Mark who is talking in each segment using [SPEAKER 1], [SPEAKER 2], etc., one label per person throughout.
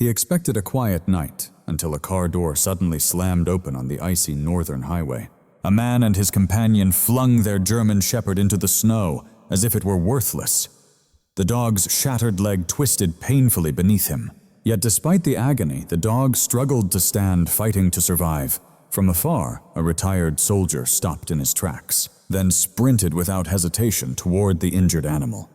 [SPEAKER 1] He expected a quiet night until a car door suddenly slammed open on the icy northern highway. A man and his companion flung their German shepherd into the snow as if it were worthless. The dog's shattered leg twisted painfully beneath him. Yet despite the agony, the dog struggled to stand, fighting to survive. From afar, a retired soldier stopped in his tracks, then sprinted without hesitation toward the injured animal.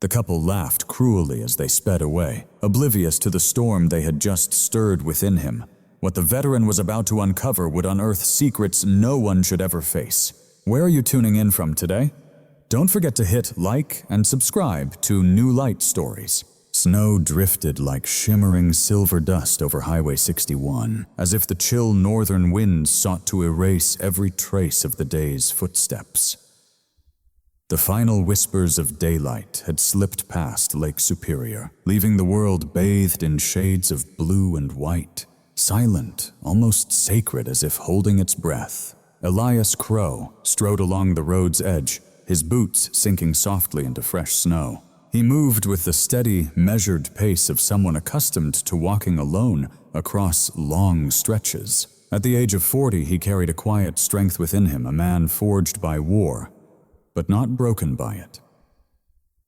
[SPEAKER 1] The couple laughed cruelly as they sped away, oblivious to the storm they had just stirred within him. What the veteran was about to uncover would unearth secrets no one should ever face. Where are you tuning in from today? Don't forget to hit like and subscribe to New Light Stories. Snow drifted like shimmering silver dust over Highway 61, as if the chill northern winds sought to erase every trace of the day's footsteps. The final whispers of daylight had slipped past Lake Superior, leaving the world bathed in shades of blue and white, silent, almost sacred as if holding its breath. Elias Crow strode along the road's edge, his boots sinking softly into fresh snow. He moved with the steady, measured pace of someone accustomed to walking alone across long stretches. At the age of 40, he carried a quiet strength within him, a man forged by war, but not broken by it.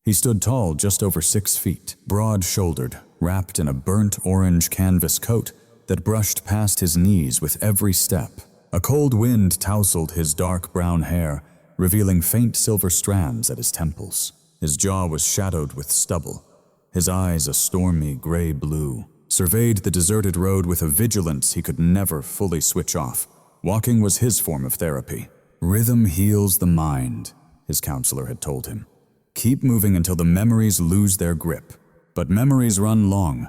[SPEAKER 1] He stood tall, just over 6 feet, broad-shouldered, wrapped in a burnt orange canvas coat that brushed past his knees with every step. A cold wind tousled his dark brown hair, revealing faint silver strands at his temples. His jaw was shadowed with stubble. His eyes, a stormy gray blue, surveyed the deserted road with a vigilance he could never fully switch off. Walking was his form of therapy. Rhythm heals the mind, his counselor had told him. Keep moving until the memories lose their grip. But memories run long,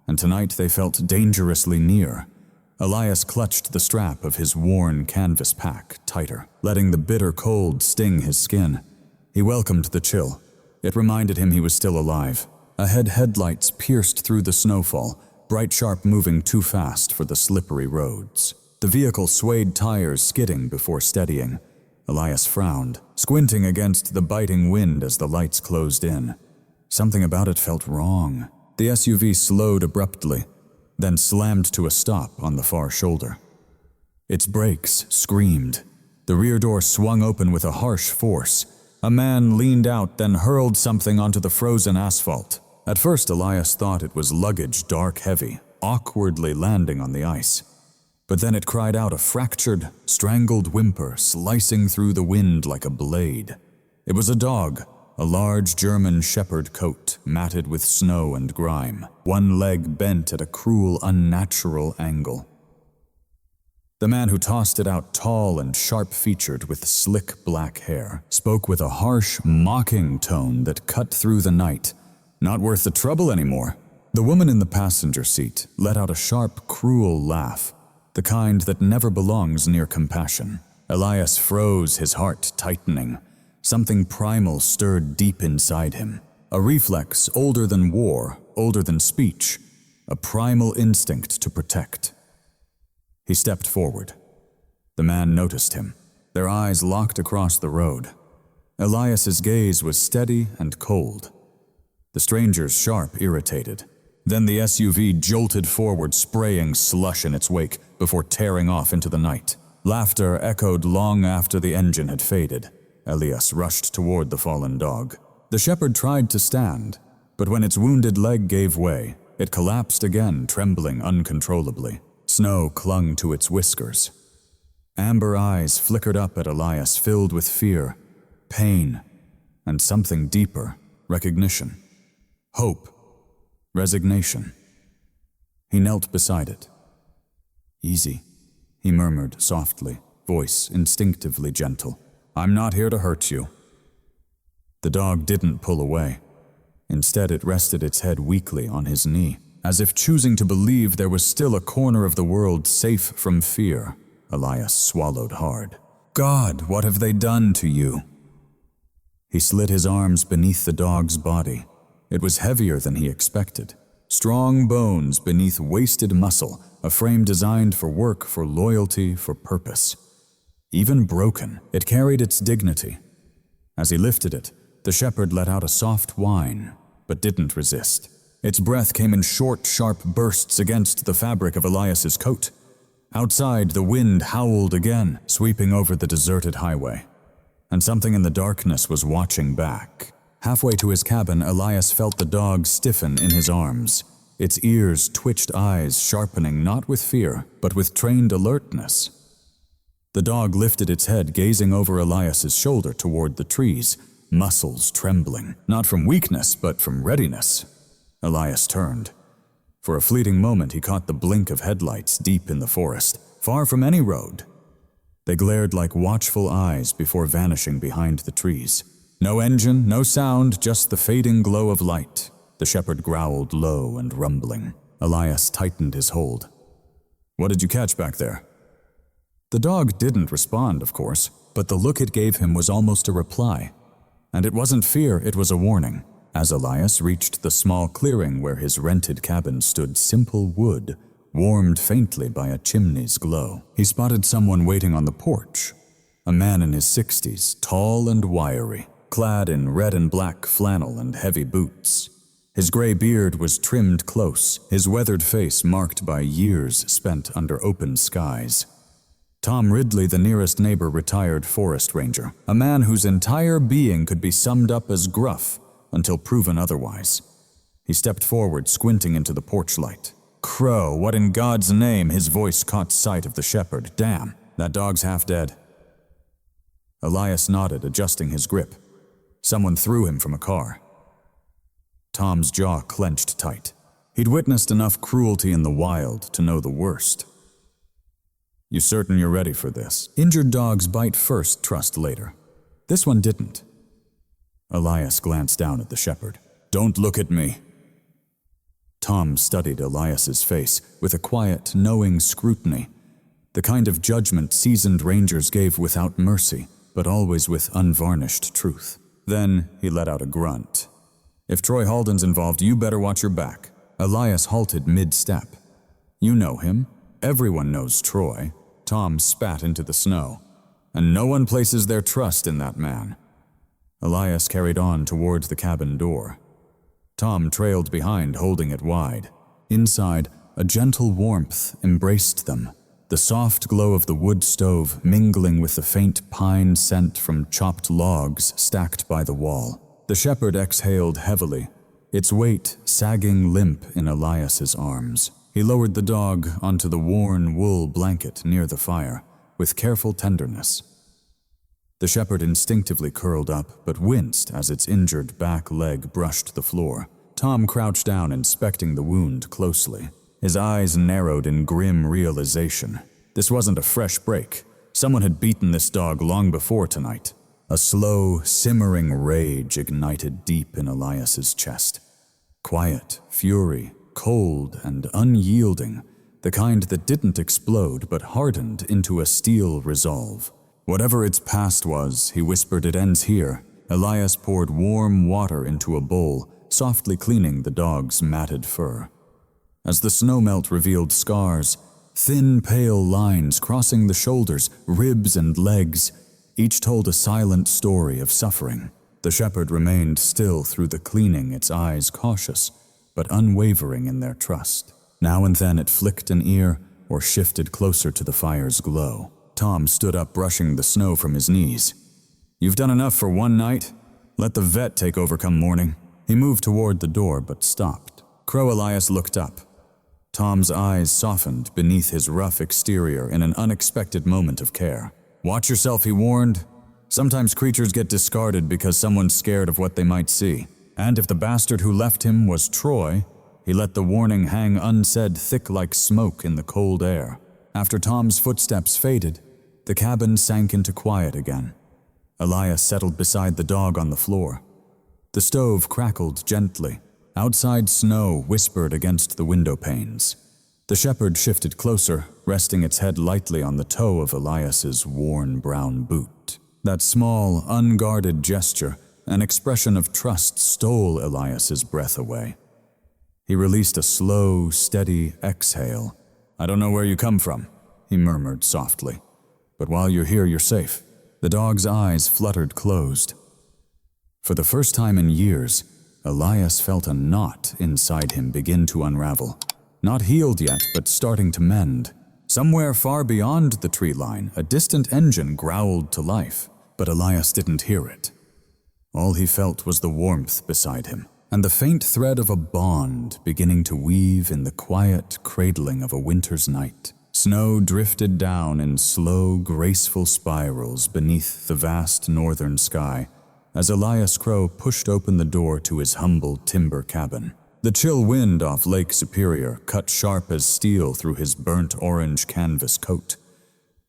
[SPEAKER 1] and tonight they felt dangerously near. Elias clutched the strap of his worn canvas pack tighter, letting the bitter cold sting his skin. He welcomed the chill. It reminded him he was still alive. Ahead, headlights pierced through the snowfall, bright sharp moving too fast for the slippery roads. The vehicle swayed tires skidding before steadying. Elias frowned, squinting against the biting wind as the lights closed in. Something about it felt wrong. The SUV slowed abruptly, then slammed to a stop on the far shoulder. Its brakes screamed. The rear door swung open with a harsh force. A man leaned out, then hurled something onto the frozen asphalt. At first, Elias thought it was luggage, dark heavy, awkwardly landing on the ice. But then it cried out, a fractured, strangled whimper slicing through the wind like a blade. It was a dog, a large German shepherd coat, matted with snow and grime, one leg bent at a cruel, unnatural angle. The man who tossed it out, tall and sharp-featured with slick black hair, spoke with a harsh, mocking tone that cut through the night. Not worth the trouble anymore. The woman in the passenger seat let out a sharp, cruel laugh, the kind that never belongs near compassion. Elias froze, his heart tightening. Something primal stirred deep inside him. A reflex older than war, older than speech. A primal instinct to protect. He stepped forward. The man noticed him. Their eyes locked across the road. Elias's gaze was steady and cold. The stranger's sharp, irritated. Then the SUV jolted forward, spraying slush in its wake before tearing off into the night. Laughter echoed long after the engine had faded. Elias rushed toward the fallen dog. The shepherd tried to stand, but when its wounded leg gave way, it collapsed again, trembling uncontrollably. Snow clung to its whiskers. Amber eyes flickered up at Elias, filled with fear, pain, and something deeper, recognition, hope, resignation. He knelt beside it. "Easy," he murmured softly, voice instinctively gentle. "I'm not here to hurt you." The dog didn't pull away. Instead, it rested its head weakly on his knee, as if choosing to believe there was still a corner of the world safe from fear. Elias swallowed hard. "God, what have they done to you?" He slid his arms beneath the dog's body. It was heavier than he expected. Strong bones beneath wasted muscle, a frame designed for work, for loyalty, for purpose. Even broken, it carried its dignity. As he lifted it, the shepherd let out a soft whine, but didn't resist. Its breath came in short, sharp bursts against the fabric of Elias's coat. Outside, the wind howled again, sweeping over the deserted highway. And something in the darkness was watching back. Halfway to his cabin, Elias felt the dog stiffen in his arms. Its ears twitched, eyes sharpening not with fear, but with trained alertness. The dog lifted its head, gazing over Elias's shoulder toward the trees, muscles trembling, not from weakness, but from readiness. Elias turned. For a fleeting moment he caught the blink of headlights deep in the forest, far from any road. They glared like watchful eyes before vanishing behind the trees. No engine, no sound, just the fading glow of light. The shepherd growled low and rumbling. Elias tightened his hold. "What did you catch back there?" The dog didn't respond, of course, but the look it gave him was almost a reply. And it wasn't fear, it was a warning. As Elias reached the small clearing where his rented cabin stood, simple wood, warmed faintly by a chimney's glow, he spotted someone waiting on the porch. A man in his 60s, tall and wiry, clad in red and black flannel and heavy boots. His gray beard was trimmed close, his weathered face marked by years spent under open skies. Tom Ridley, the nearest neighbor, retired forest ranger, a man whose entire being could be summed up as gruff until proven otherwise. He stepped forward, squinting into the porch light. "Crow, what in God's name?" His voice caught sight of the shepherd. "Damn, that dog's half dead." Elias nodded, adjusting his grip. Someone threw him from a car. Tom's jaw clenched tight. He'd witnessed enough cruelty in the wild to know the worst. "You certain you're ready for this? Injured dogs bite first, trust later." This one didn't. Elias glanced down at the shepherd. "Don't look at me." Tom studied Elias's face with a quiet, knowing scrutiny, the kind of judgment seasoned rangers gave without mercy, but always with unvarnished truth. Then he let out a grunt. "If Troy Halden's involved, you better watch your back." Elias halted mid-step. "You know him. Everyone knows Troy." Tom spat into the snow. "And no one places their trust in that man." Elias carried on toward the cabin door. Tom trailed behind, holding it wide. Inside, a gentle warmth embraced them, the soft glow of the wood stove mingling with the faint pine scent from chopped logs stacked by the wall. The shepherd exhaled heavily, its weight sagging limp in Elias's arms. He lowered the dog onto the worn wool blanket near the fire, with careful tenderness. The shepherd instinctively curled up, but winced as its injured back leg brushed the floor. Tom crouched down, inspecting the wound closely. His eyes narrowed in grim realization. This wasn't a fresh break. Someone had beaten this dog long before tonight. A slow, simmering rage ignited deep in Elias's chest. Quiet, fury, cold and unyielding, the kind that didn't explode but hardened into a steel resolve. Whatever its past was, he whispered, it ends here. Elias poured warm water into a bowl, softly cleaning the dog's matted fur. As the snowmelt revealed scars, thin, pale lines crossing the shoulders, ribs and legs, each told a silent story of suffering. The shepherd remained still through the cleaning, its eyes cautious, but unwavering in their trust. Now and then it flicked an ear or shifted closer to the fire's glow. Tom stood up, brushing the snow from his knees. "You've done enough for one night. Let the vet take over come morning." He moved toward the door, but stopped. Crow Elias looked up. Tom's eyes softened beneath his rough exterior in an unexpected moment of care. "Watch yourself," he warned. "Sometimes creatures get discarded because someone's scared of what they might see. And if the bastard who left him was Troy, he let the warning hang unsaid, thick like smoke in the cold air." After Tom's footsteps faded, the cabin sank into quiet again. Elias settled beside the dog on the floor. The stove crackled gently. Outside snow whispered against the window panes. The shepherd shifted closer, resting its head lightly on the toe of Elias's worn brown boot. That small, unguarded gesture, an expression of trust, stole Elias's breath away. He released a slow, steady exhale. "I don't know where you come from," he murmured softly. "But while you're here, you're safe." The dog's eyes fluttered closed. For the first time in years, Elias felt a knot inside him begin to unravel. Not healed yet, but starting to mend. Somewhere far beyond the tree line, a distant engine growled to life, but Elias didn't hear it. All he felt was the warmth beside him, and the faint thread of a bond beginning to weave in the quiet cradling of a winter's night. Snow drifted down in slow, graceful spirals beneath the vast northern sky as Elias Crow pushed open the door to his humble timber cabin. The chill wind off Lake Superior cut sharp as steel through his burnt orange canvas coat,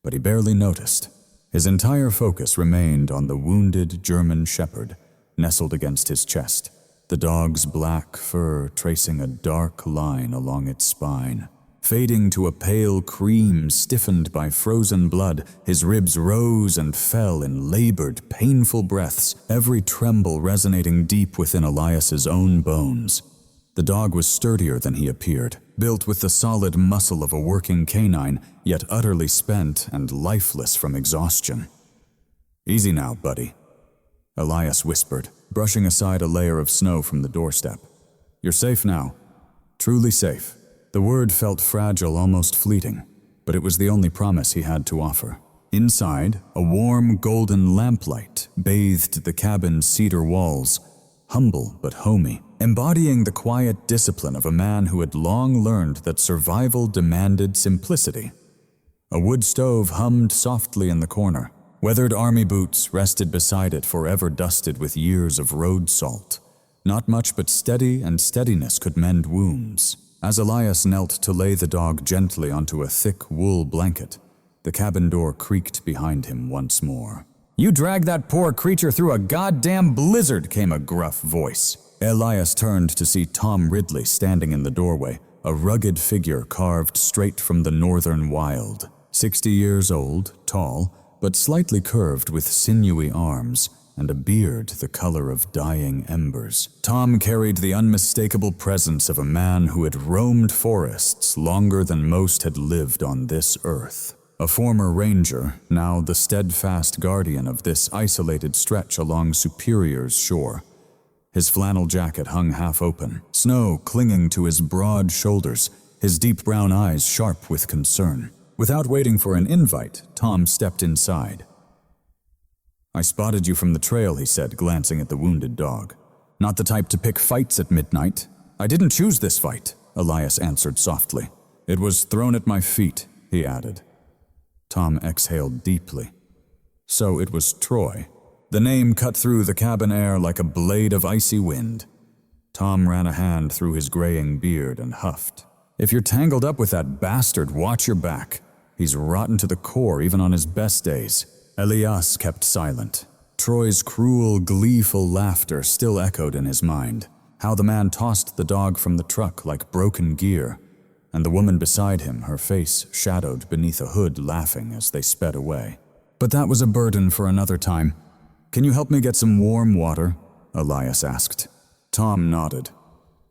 [SPEAKER 1] but he barely noticed. His entire focus remained on the wounded German shepherd nestled against his chest, the dog's black fur tracing a dark line along its spine. Fading to a pale cream stiffened by frozen blood, his ribs rose and fell in labored, painful breaths, every tremble resonating deep within Elias's own bones. The dog was sturdier than he appeared, built with the solid muscle of a working canine, yet utterly spent and lifeless from exhaustion. "Easy now, buddy," Elias whispered, brushing aside a layer of snow from the doorstep. "You're safe now. Truly safe." The word felt fragile, almost fleeting, but it was the only promise he had to offer. Inside, a warm, golden lamplight bathed the cabin's cedar walls, humble but homey, embodying the quiet discipline of a man who had long learned that survival demanded simplicity. A wood stove hummed softly in the corner. Weathered army boots rested beside it, forever dusted with years of road salt. Not much but steady and steadiness could mend wounds. As Elias knelt to lay the dog gently onto a thick wool blanket, the cabin door creaked behind him once more. "You dragged that poor creature through a goddamn blizzard," came a gruff voice. Elias turned to see Tom Ridley standing in the doorway, a rugged figure carved straight from the northern wild. 60 years old, tall, but slightly curved with sinewy arms, and a beard the color of dying embers. Tom carried the unmistakable presence of a man who had roamed forests longer than most had lived on this earth. A former ranger, now the steadfast guardian of this isolated stretch along Superior's shore. His flannel jacket hung half open, snow clinging to his broad shoulders, his deep brown eyes sharp with concern. Without waiting for an invite, Tom stepped inside. "I spotted you from the trail," he said, glancing at the wounded dog. "Not the type to pick fights at midnight." "I didn't choose this fight," Elias answered softly. "It was thrown at my feet," he added. Tom exhaled deeply. So it was Troy. The name cut through the cabin air like a blade of icy wind. Tom ran a hand through his graying beard and huffed. "If you're tangled up with that bastard, watch your back. He's rotten to the core even on his best days." Elias kept silent. Troy's cruel, gleeful laughter still echoed in his mind. How the man tossed the dog from the truck like broken gear, and the woman beside him, her face shadowed beneath a hood, laughing as they sped away. But that was a burden for another time. "Can you help me get some warm water?" Elias asked. Tom nodded.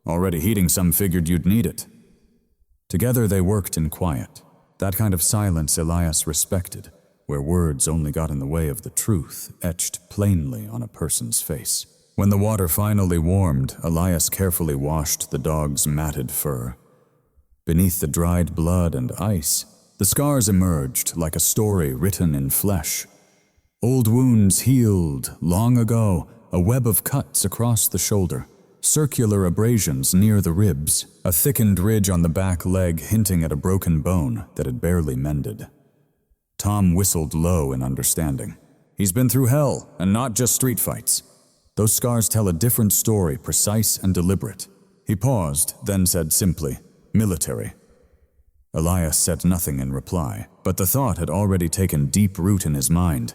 [SPEAKER 1] "Already heating some, figured you'd need it." Together they worked in quiet. That kind of silence Elias respected, where words only got in the way of the truth etched plainly on a person's face. When the water finally warmed, Elias carefully washed the dog's matted fur. Beneath the dried blood and ice, the scars emerged like a story written in flesh. Old wounds healed long ago, a web of cuts across the shoulder, circular abrasions near the ribs, a thickened ridge on the back leg hinting at a broken bone that had barely mended. Tom whistled low in understanding. "He's been through hell, and not just street fights. Those scars tell a different story, precise and deliberate." He paused, then said simply, "Military." Elias said nothing in reply, but the thought had already taken deep root in his mind.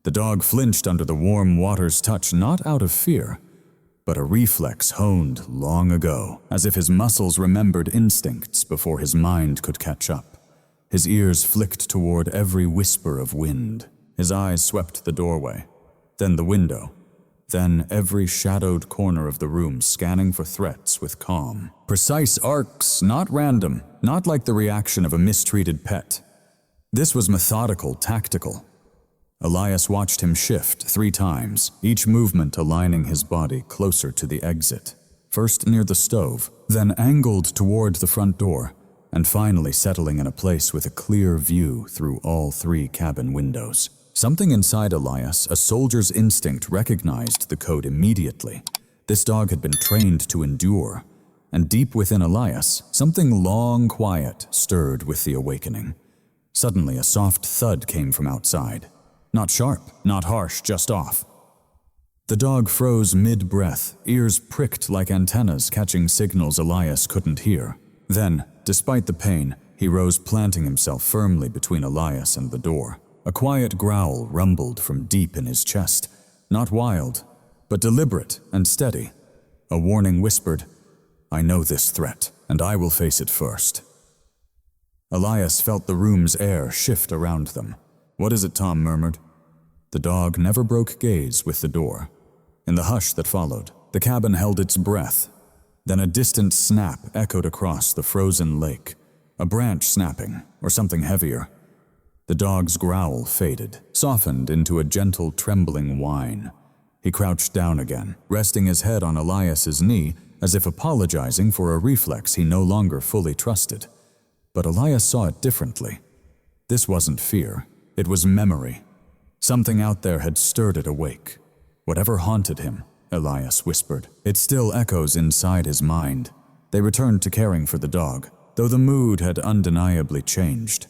[SPEAKER 1] The dog flinched under the warm water's touch, not out of fear, but a reflex honed long ago, as if his muscles remembered instincts before his mind could catch up. His ears flicked toward every whisper of wind. His eyes swept the doorway, then the window, then every shadowed corner of the room, scanning for threats with calm. Precise arcs, not random, not like the reaction of a mistreated pet. This was methodical, tactical. Elias watched him shift 3 times, each movement aligning his body closer to the exit. First near the stove, then angled toward the front door, and finally settling in a place with a clear view through all 3 cabin windows. Something inside Elias, a soldier's instinct, recognized the code immediately. This dog had been trained to endure, and deep within Elias, something long quiet stirred with the awakening. Suddenly, a soft thud came from outside. Not sharp, not harsh, just off. The dog froze mid-breath, ears pricked like antennas catching signals Elias couldn't hear. Then, despite the pain, he rose, planting himself firmly between Elias and the door. A quiet growl rumbled from deep in his chest, not wild, but deliberate and steady. A warning whispered, "I know this threat, and I will face it first." Elias felt the room's air shift around them. "What is it?" Tom murmured. The dog never broke gaze with the door. In the hush that followed, the cabin held its breath. Then a distant snap echoed across the frozen lake, a branch snapping, or something heavier. The dog's growl faded, softened into a gentle, trembling whine. He crouched down again, resting his head on Elias's knee, as if apologizing for a reflex he no longer fully trusted. But Elias saw it differently. This wasn't fear, it was memory. Something out there had stirred it awake. "Whatever haunted him," Elias whispered, "it still echoes inside his mind." They returned to caring for the dog, though the mood had undeniably changed.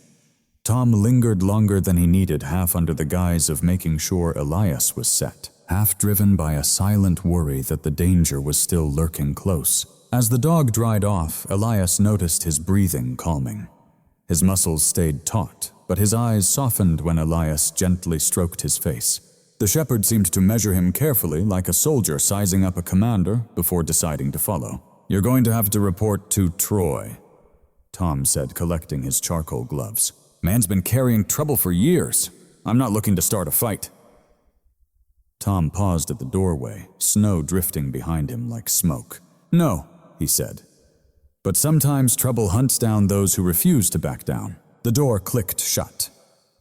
[SPEAKER 1] Tom lingered longer than he needed, half under the guise of making sure Elias was set, half driven by a silent worry that the danger was still lurking close. As the dog dried off, Elias noticed his breathing calming. His muscles stayed taut, but his eyes softened when Elias gently stroked his face. The shepherd seemed to measure him carefully, like a soldier sizing up a commander before deciding to follow. "You're going to have to report to Troy," Tom said, collecting his charcoal gloves. "Man's been carrying trouble for years. I'm not looking to start a fight." Tom paused at the doorway, snow drifting behind him like smoke. "No," he said. "But sometimes trouble hunts down those who refuse to back down." The door clicked shut.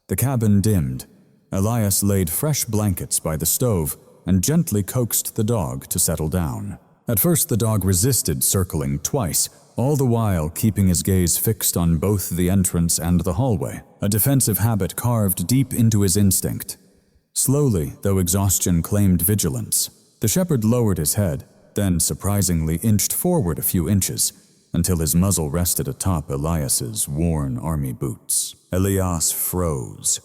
[SPEAKER 1] The cabin dimmed. Elias laid fresh blankets by the stove and gently coaxed the dog to settle down. At first the dog resisted, circling twice, all the while keeping his gaze fixed on both the entrance and the hallway, a defensive habit carved deep into his instinct. Slowly, though exhaustion claimed vigilance, the shepherd lowered his head, then surprisingly inched forward a few inches, until his muzzle rested atop Elias's worn army boots. Elias froze.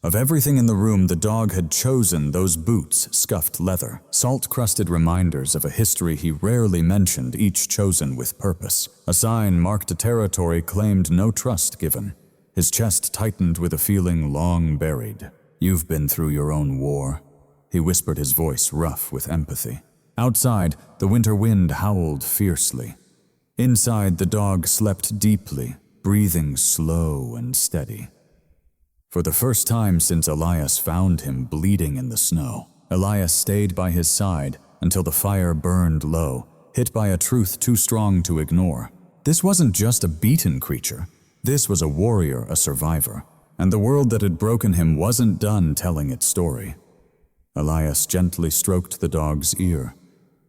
[SPEAKER 1] Of everything in the room, the dog had chosen those boots, scuffed leather, salt-crusted reminders of a history he rarely mentioned, each chosen with purpose. A sign marked a territory claimed no trust given. His chest tightened with a feeling long buried. "You've been through your own war," he whispered, his voice rough with empathy. Outside, the winter wind howled fiercely. Inside, the dog slept deeply, breathing slow and steady. For the first time since Elias found him bleeding in the snow, Elias stayed by his side until the fire burned low, hit by a truth too strong to ignore. This wasn't just a beaten creature. This was a warrior, a survivor, and the world that had broken him wasn't done telling its story. Elias gently stroked the dog's ear,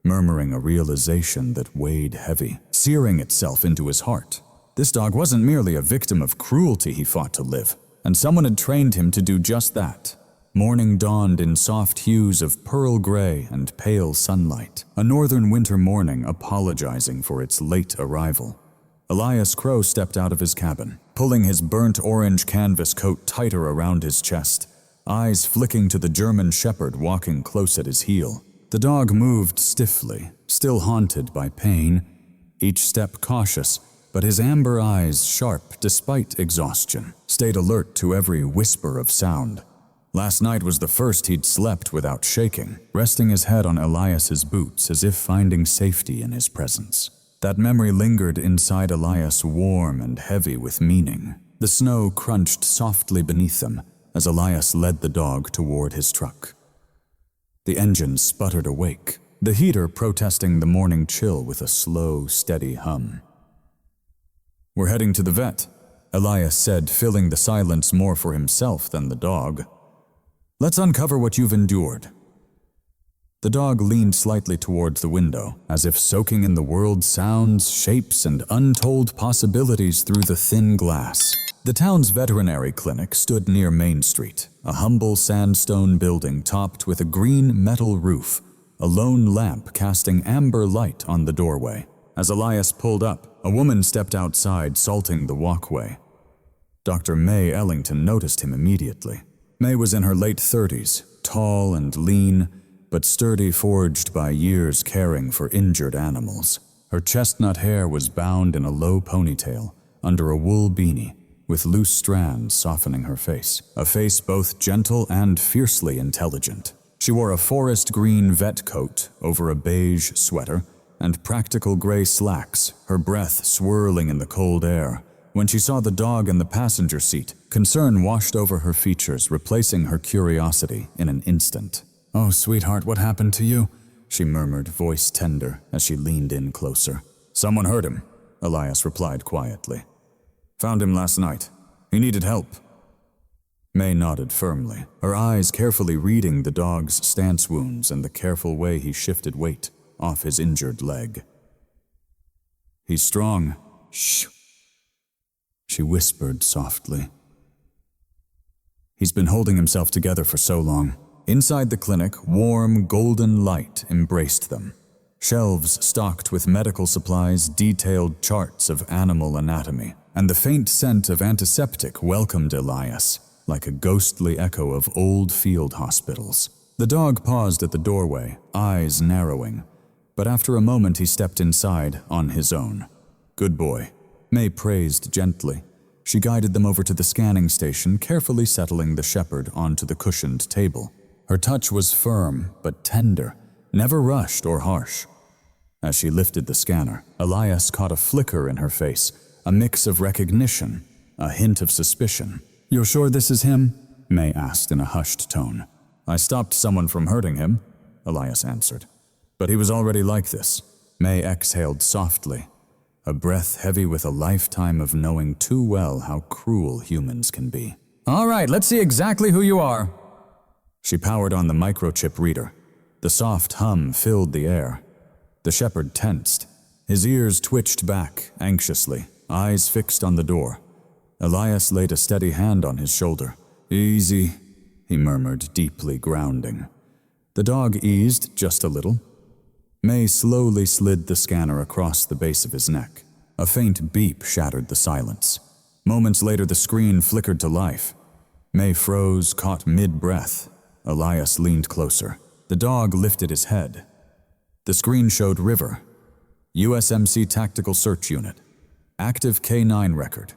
[SPEAKER 1] murmuring a realization that weighed heavy, searing itself into his heart. This dog wasn't merely a victim of cruelty he fought to live, and someone had trained him to do just that. Morning dawned in soft hues of pearl gray and pale sunlight, a northern winter morning apologizing for its late arrival. Elias Crow stepped out of his cabin, pulling his burnt orange canvas coat tighter around his chest, eyes flicking to the German shepherd walking close at his heel. The dog moved stiffly, still haunted by pain, each step cautious, but his amber eyes, sharp despite exhaustion, stayed alert to every whisper of sound. Last night was the first he'd slept without shaking, resting his head on Elias's boots as if finding safety in his presence. That memory lingered inside Elias, warm and heavy with meaning. The snow crunched softly beneath them as Elias led the dog toward his truck. The engine sputtered awake, the heater protesting the morning chill with a slow, steady hum. "We're heading to the vet," Elias said, filling the silence more for himself than the dog. Let's uncover what you've endured." The dog leaned slightly towards the window, as if soaking in the world's sounds, shapes, and untold possibilities through the thin glass. The town's veterinary clinic stood near Main Street, a humble sandstone building topped with a green metal roof, a lone lamp casting amber light on the doorway. As Elias pulled up, a woman stepped outside, salting the walkway. Dr. May Ellington noticed him immediately. May was in her late 30s, tall and lean, but sturdy, forged by years caring for injured animals. Her chestnut hair was bound in a low ponytail under a wool beanie, with loose strands softening her face, a face both gentle and fiercely intelligent. She wore a forest green vet coat over a beige sweater and practical gray slacks, her breath swirling in the cold air. When she saw the dog in the passenger seat, concern washed over her features, replacing her curiosity in an instant. "Oh, sweetheart, what happened to you?" she murmured, voice tender, as she leaned in closer. "Someone hurt him," Elias replied quietly. "Found him last night. He needed help." May nodded firmly, her eyes carefully reading the dog's stance wounds and the careful way he shifted weight off his injured leg. "He's strong." "Shh," she whispered softly. "He's been holding himself together for so long." Inside the clinic, warm, golden light embraced them. Shelves stocked with medical supplies, detailed charts of animal anatomy, and the faint scent of antiseptic welcomed Elias, like a ghostly echo of old field hospitals. The dog paused at the doorway, eyes narrowing, but after a moment he stepped inside on his own. "Good boy," May praised gently. She guided them over to the scanning station, carefully settling the shepherd onto the cushioned table. Her touch was firm but tender, never rushed or harsh. As she lifted the scanner, Elias caught a flicker in her face, a mix of recognition, a hint of suspicion. "You're sure this is him?" May asked in a hushed tone. "I stopped someone from hurting him," Elias answered. "But he was already like this." May exhaled softly, a breath heavy with a lifetime of knowing too well how cruel humans can be. "All right, let's see exactly who you are." She powered on the microchip reader. The soft hum filled the air. The shepherd tensed. His ears twitched back anxiously, eyes fixed on the door. Elias laid a steady hand on his shoulder. "Easy," he murmured, deeply grounding. The dog eased just a little. May slowly slid the scanner across the base of his neck. A faint beep shattered the silence. Moments later, the screen flickered to life. May froze, caught mid-breath. Elias leaned closer. The dog lifted his head. The screen showed River, USMC Tactical Search Unit, active K9 record.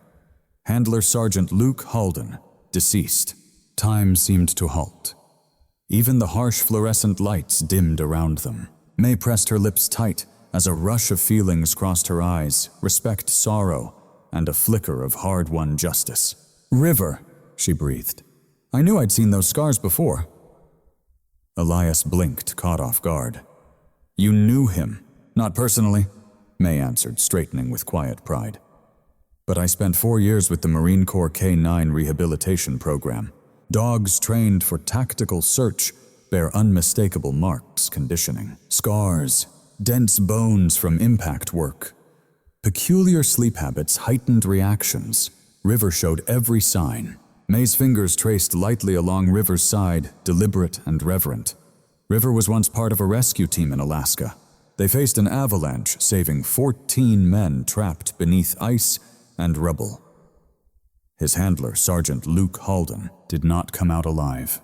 [SPEAKER 1] Handler Sergeant Luke Halden, deceased. Time seemed to halt. Even the harsh fluorescent lights dimmed around them. May pressed her lips tight as a rush of feelings crossed her eyes, respect, sorrow, and a flicker of hard-won justice. "River," she breathed. "I knew I'd seen those scars before." Elias blinked, caught off guard. "You knew him?" "Not personally," May answered, straightening with quiet pride. "But I spent 4 years with the Marine Corps K9 rehabilitation program. Dogs trained for tactical search bear unmistakable marks, conditioning, scars, dense bones from impact work. Peculiar sleep habits, heightened reactions. River showed every sign." May's fingers traced lightly along River's side, deliberate and reverent. River was once part of a rescue team in Alaska. They faced an avalanche, saving 14 men trapped beneath ice and rubble. His handler, Sergeant Luke Halden, did not come out alive.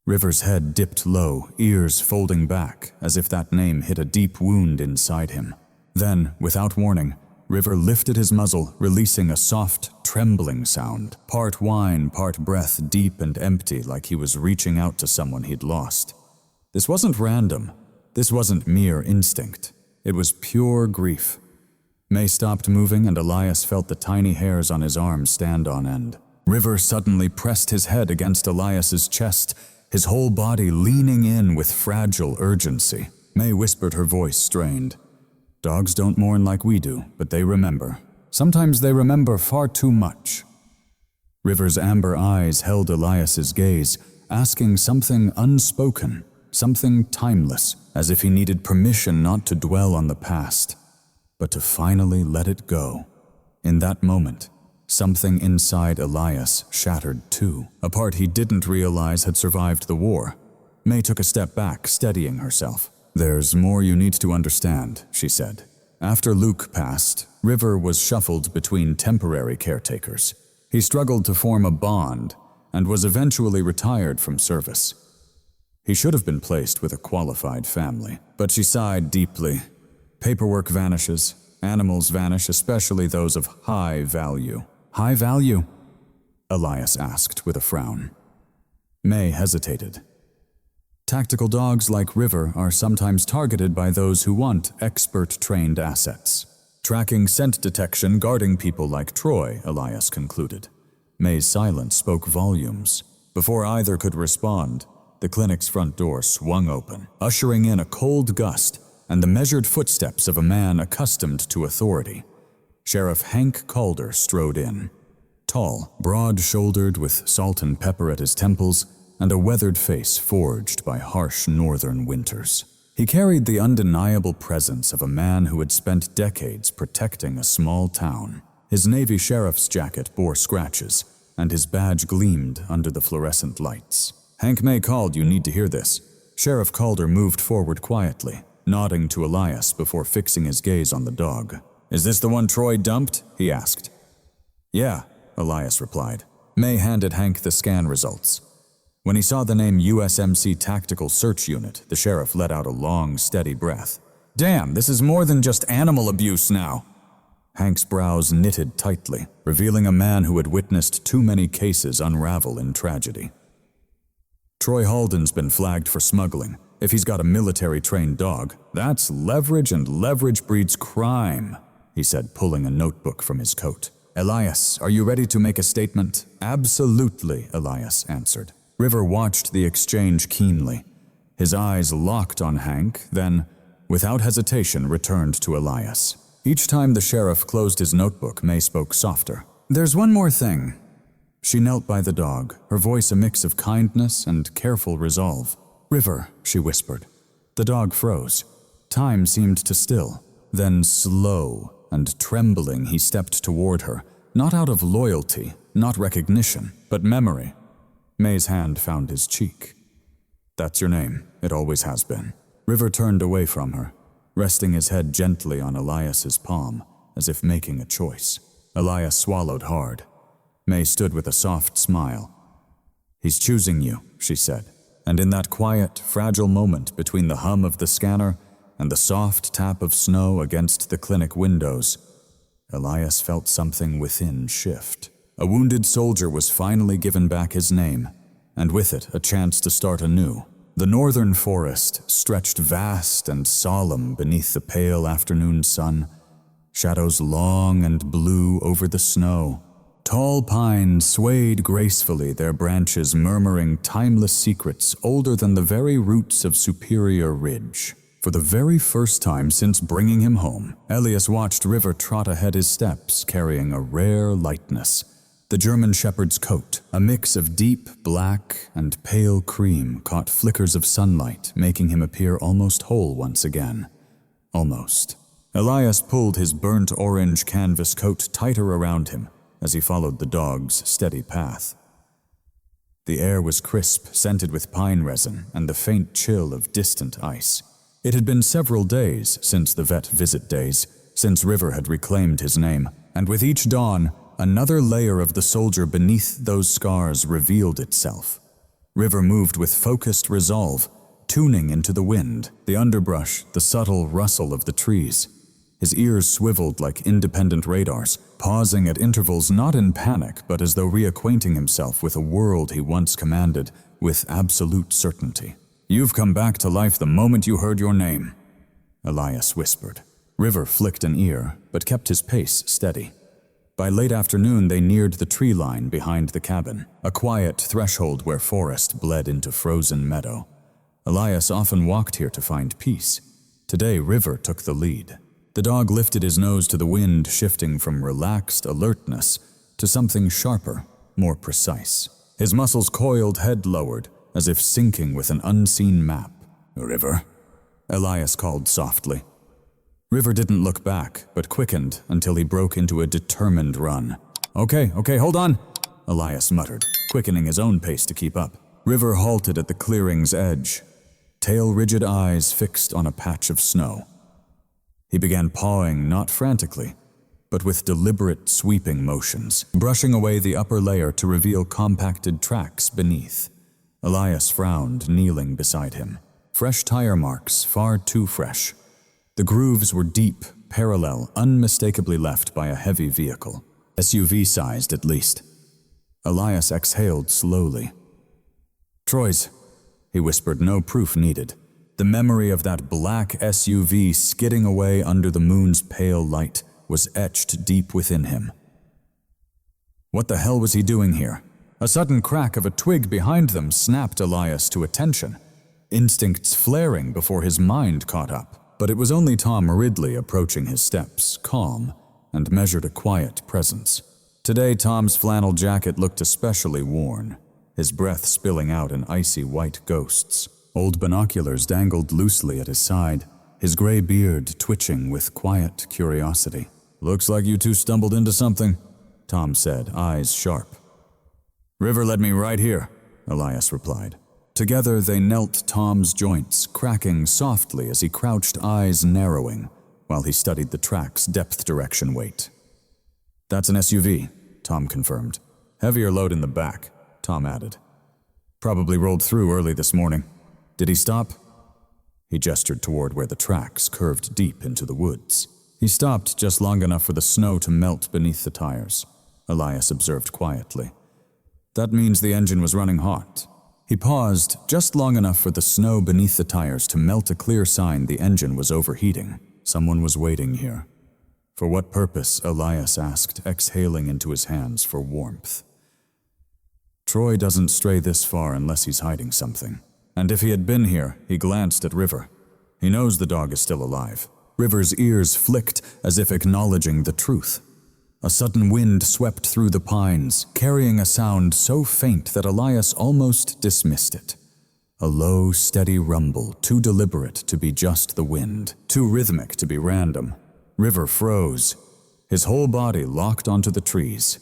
[SPEAKER 1] River's head dipped low, ears folding back, as if that name hit a deep wound inside him. Then, without warning, River lifted his muzzle, releasing a soft, trembling sound, part whine, part breath, deep and empty, like he was reaching out to someone he'd lost. This wasn't random. This wasn't mere instinct. It was pure grief. May stopped moving, and Elias felt the tiny hairs on his arms stand on end. River suddenly pressed his head against Elias's chest, his whole body leaning in with fragile urgency. May whispered, her voice strained. "Dogs don't mourn like we do, but they remember. Sometimes they remember far too much." River's amber eyes held Elias's gaze, asking something unspoken, something timeless, as if he needed permission not to dwell on the past, but to finally let it go. In that moment, something inside Elias shattered too, a part he didn't realize had survived the war. May took a step back, steadying herself. "There's more you need to understand," she said. After Luke passed, River was shuffled between temporary caretakers. He struggled to form a bond and was eventually retired from service. He should have been placed with a qualified family, but she sighed deeply. Paperwork vanishes, animals vanish, especially those of high value. "High value?" Elias asked with a frown. May hesitated. Tactical dogs like River are sometimes targeted by those who want expert-trained assets. Tracking scent detection, guarding people like Troy, Elias concluded. May's silence spoke volumes. Before either could respond, the clinic's front door swung open, ushering in a cold gust and the measured footsteps of a man accustomed to authority. Sheriff Hank Calder strode in. Tall, broad-shouldered with salt and pepper at his temples, and a weathered face forged by harsh northern winters. He carried the undeniable presence of a man who had spent decades protecting a small town. His Navy sheriff's jacket bore scratches, and his badge gleamed under the fluorescent lights. "Hank May called, you need to hear this." Sheriff Calder moved forward quietly, nodding to Elias before fixing his gaze on the dog. "Is this the one Troy dumped?" he asked. "Yeah," Elias replied. May handed Hank the scan results. When he saw the name USMC Tactical Search Unit, the sheriff let out a long, steady breath. "Damn, this is more than just animal abuse now." Hank's brows knitted tightly, revealing a man who had witnessed too many cases unravel in tragedy. "Troy Halden's been flagged for smuggling. If he's got a military-trained dog, that's leverage, and leverage breeds crime," he said, pulling a notebook from his coat. "Elias, are you ready to make a statement?" "Absolutely," Elias answered. River watched the exchange keenly. His eyes locked on Hank, then, without hesitation, returned to Elias. Each time the sheriff closed his notebook, May spoke softer. "There's one more thing." She knelt by the dog, her voice a mix of kindness and careful resolve. "River," she whispered. The dog froze. Time seemed to still. Then, slow and trembling, he stepped toward her, not out of loyalty, not recognition, but memory. May's hand found his cheek. "That's your name. It always has been." River turned away from her, resting his head gently on Elias's palm, as if making a choice. Elias swallowed hard. May stood with a soft smile. "He's choosing you," she said, and in that quiet, fragile moment between the hum of the scanner and the soft tap of snow against the clinic windows, Elias felt something within shift. A wounded soldier was finally given back his name, and with it a chance to start anew. The northern forest stretched vast and solemn beneath the pale afternoon sun, shadows long and blue over the snow. Tall pines swayed gracefully, their branches murmuring timeless secrets older than the very roots of Superior Ridge. For the very first time since bringing him home, Elias watched River trot ahead his steps, carrying a rare lightness. The German shepherd's coat, a mix of deep black and pale cream, caught flickers of sunlight, making him appear almost whole once again. Almost. Elias pulled his burnt orange canvas coat tighter around him as he followed the dog's steady path. The air was crisp, scented with pine resin and the faint chill of distant ice. It had been several days since the vet visit days, since River had reclaimed his name, and with each dawn, another layer of the soldier beneath those scars revealed itself. River moved with focused resolve, tuning into the wind, the underbrush, the subtle rustle of the trees. His ears swiveled like independent radars, pausing at intervals not in panic but as though reacquainting himself with a world he once commanded with absolute certainty. "You've come back to life the moment you heard your name," Elias whispered. River flicked an ear, but kept his pace steady. By late afternoon, they neared the tree line behind the cabin, a quiet threshold where forest bled into frozen meadow. Elias often walked here to find peace. Today, River took the lead. The dog lifted his nose to the wind, shifting from relaxed alertness to something sharper, more precise. His muscles coiled, head lowered, as if syncing with an unseen map. "River?" Elias called softly. River didn't look back, but quickened until he broke into a determined run. Okay, hold on," Elias muttered, quickening his own pace to keep up. River halted at the clearing's edge, tail-rigid eyes fixed on a patch of snow. He began pawing, not frantically, but with deliberate sweeping motions, brushing away the upper layer to reveal compacted tracks beneath. Elias frowned, kneeling beside him. Fresh tire marks, far too fresh. The grooves were deep, parallel, unmistakably left by a heavy vehicle, SUV-sized at least. Elias exhaled slowly. "Troy's," he whispered, no proof needed. The memory of that black SUV skidding away under the moon's pale light was etched deep within him. What the hell was he doing here? A sudden crack of a twig behind them snapped Elias to attention, instincts flaring before his mind caught up. But it was only Tom Ridley approaching his steps, calm, and measured a quiet presence. Today Tom's flannel jacket looked especially worn, his breath spilling out in icy white ghosts. Old binoculars dangled loosely at his side, his gray beard twitching with quiet curiosity. "Looks like you two stumbled into something," Tom said, eyes sharp. "River led me right here," Elias replied. Together they knelt Tom's joints, cracking softly as he crouched, eyes narrowing, while he studied the track's depth-direction weight. "That's an SUV," Tom confirmed. "Heavier load in the back," Tom added. "Probably rolled through early this morning. Did he stop?" He gestured toward where the tracks curved deep into the woods. "He stopped just long enough for the snow to melt beneath the tires," Elias observed quietly. "That means the engine was running hot." He paused just long enough for the snow beneath the tires to melt, a clear sign the engine was overheating. Someone was waiting here. For what purpose, Elias asked, exhaling into his hands for warmth. Troy doesn't stray this far unless he's hiding something. And if he had been here, he glanced at River. He knows the dog is still alive. River's ears flicked as if acknowledging the truth. A sudden wind swept through the pines, carrying a sound so faint that Elias almost dismissed it. A low, steady rumble, too deliberate to be just the wind, too rhythmic to be random. River froze, his whole body locked onto the trees.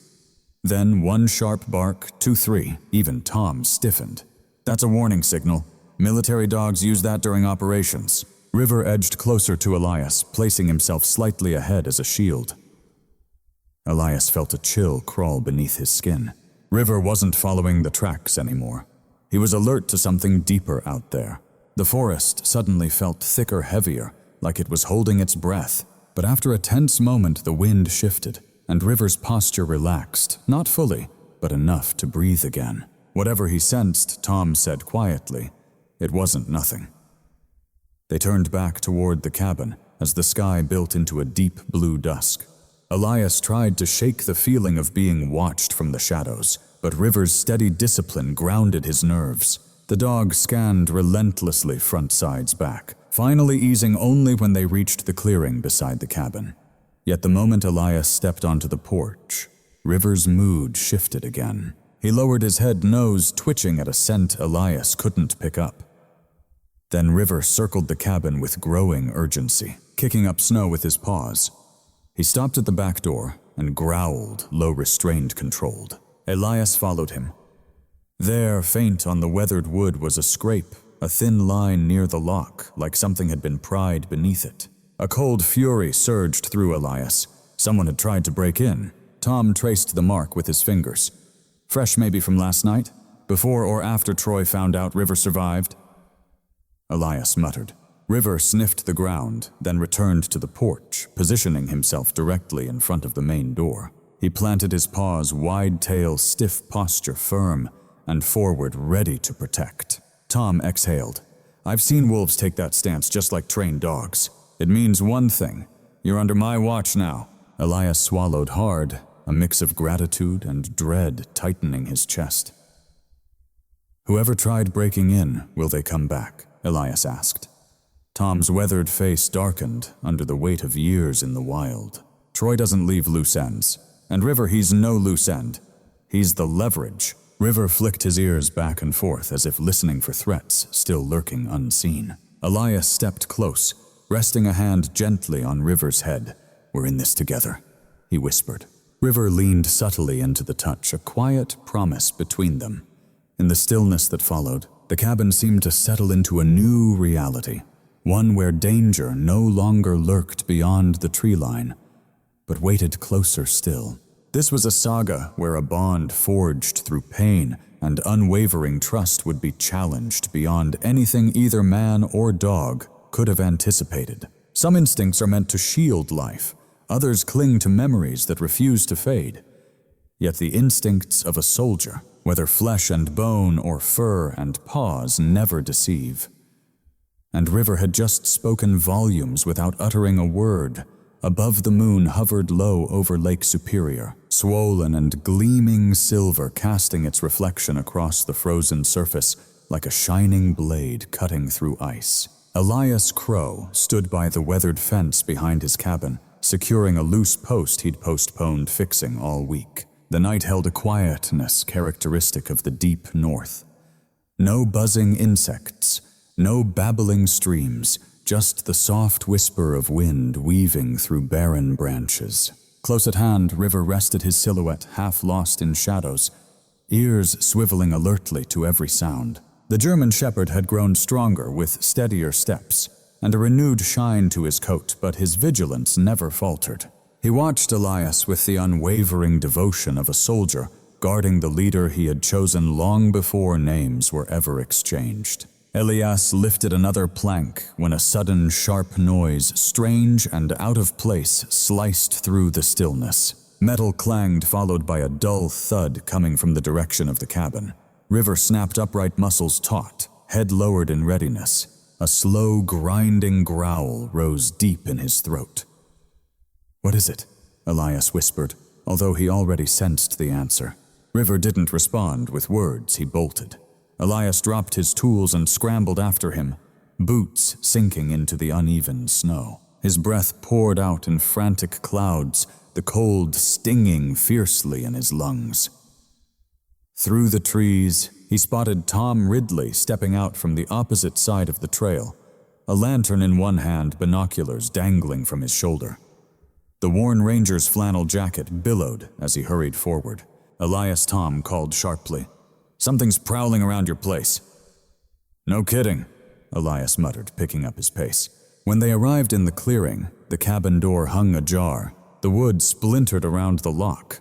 [SPEAKER 1] Then one sharp bark, 2-3, even Tom stiffened. "That's a warning signal. Military dogs use that during operations." River edged closer to Elias, placing himself slightly ahead as a shield. Elias felt a chill crawl beneath his skin. River wasn't following the tracks anymore. He was alert to something deeper out there. The forest suddenly felt thicker, heavier, like it was holding its breath. But after a tense moment, the wind shifted, and River's posture relaxed, not fully, but enough to breathe again. Whatever he sensed, Tom said quietly, it wasn't nothing. They turned back toward the cabin as the sky built into a deep blue dusk. Elias tried to shake the feeling of being watched from the shadows, but River's steady discipline grounded his nerves. The dog scanned relentlessly front sides back, finally easing only when they reached the clearing beside the cabin. Yet the moment Elias stepped onto the porch, River's mood shifted again. He lowered his head, nose twitching at a scent Elias couldn't pick up. Then River circled the cabin with growing urgency, kicking up snow with his paws. He stopped at the back door and growled, low restrained, controlled. Elias followed him. There, faint on the weathered wood, was a scrape, a thin line near the lock, like something had been pried beneath it. A cold fury surged through Elias. Someone had tried to break in. Tom traced the mark with his fingers. Fresh maybe from last night? Before or after Troy found out River survived? Elias muttered. River sniffed the ground, then returned to the porch, positioning himself directly in front of the main door. He planted his paws, wide tail, stiff posture firm, and forward, ready to protect. Tom exhaled. I've seen wolves take that stance just like trained dogs. It means one thing. You're under my watch now. Elias swallowed hard, a mix of gratitude and dread tightening his chest. Whoever tried breaking in, will they come back? Elias asked. Tom's weathered face darkened under the weight of years in the wild. Troy doesn't leave loose ends. And River, he's no loose end. He's the leverage. River flicked his ears back and forth as if listening for threats still lurking unseen. Elias stepped close, resting a hand gently on River's head. "We're in this together," he whispered. River leaned subtly into the touch, a quiet promise between them. In the stillness that followed, the cabin seemed to settle into a new reality, one where danger no longer lurked beyond the tree line, but waited closer still. This was a saga where a bond forged through pain and unwavering trust would be challenged beyond anything either man or dog could have anticipated. Some instincts are meant to shield life, others cling to memories that refuse to fade. Yet the instincts of a soldier, whether flesh and bone or fur and paws, never deceive. And River had just spoken volumes without uttering a word. Above the moon hovered low over Lake Superior, swollen and gleaming silver, casting its reflection across the frozen surface like a shining blade cutting through ice. Elias Crow stood by the weathered fence behind his cabin, securing a loose post he'd postponed fixing all week. The night held a quietness characteristic of the deep north. No buzzing insects, no babbling streams, just the soft whisper of wind weaving through barren branches. Close at hand, River rested his silhouette half lost in shadows, ears swiveling alertly to every sound. The German shepherd had grown stronger with steadier steps and a renewed shine to his coat, but his vigilance never faltered. He watched Elias with the unwavering devotion of a soldier, guarding the leader he had chosen long before names were ever exchanged. Elias lifted another plank when a sudden sharp noise, strange and out of place, sliced through the stillness. Metal clanged, followed by a dull thud coming from the direction of the cabin. River snapped upright, muscles taut, head lowered in readiness. A slow, grinding growl rose deep in his throat. "What is it?" Elias whispered, although he already sensed the answer. River didn't respond with words. He bolted. Elias dropped his tools and scrambled after him, boots sinking into the uneven snow. His breath poured out in frantic clouds, the cold stinging fiercely in his lungs. Through the trees, he spotted Tom Ridley stepping out from the opposite side of the trail, a lantern in one hand, binoculars dangling from his shoulder. The worn ranger's flannel jacket billowed as he hurried forward. Elias Tom called sharply, "Something's prowling around your place." "No kidding," Elias muttered, picking up his pace. When they arrived in the clearing, the cabin door hung ajar. The wood splintered around the lock.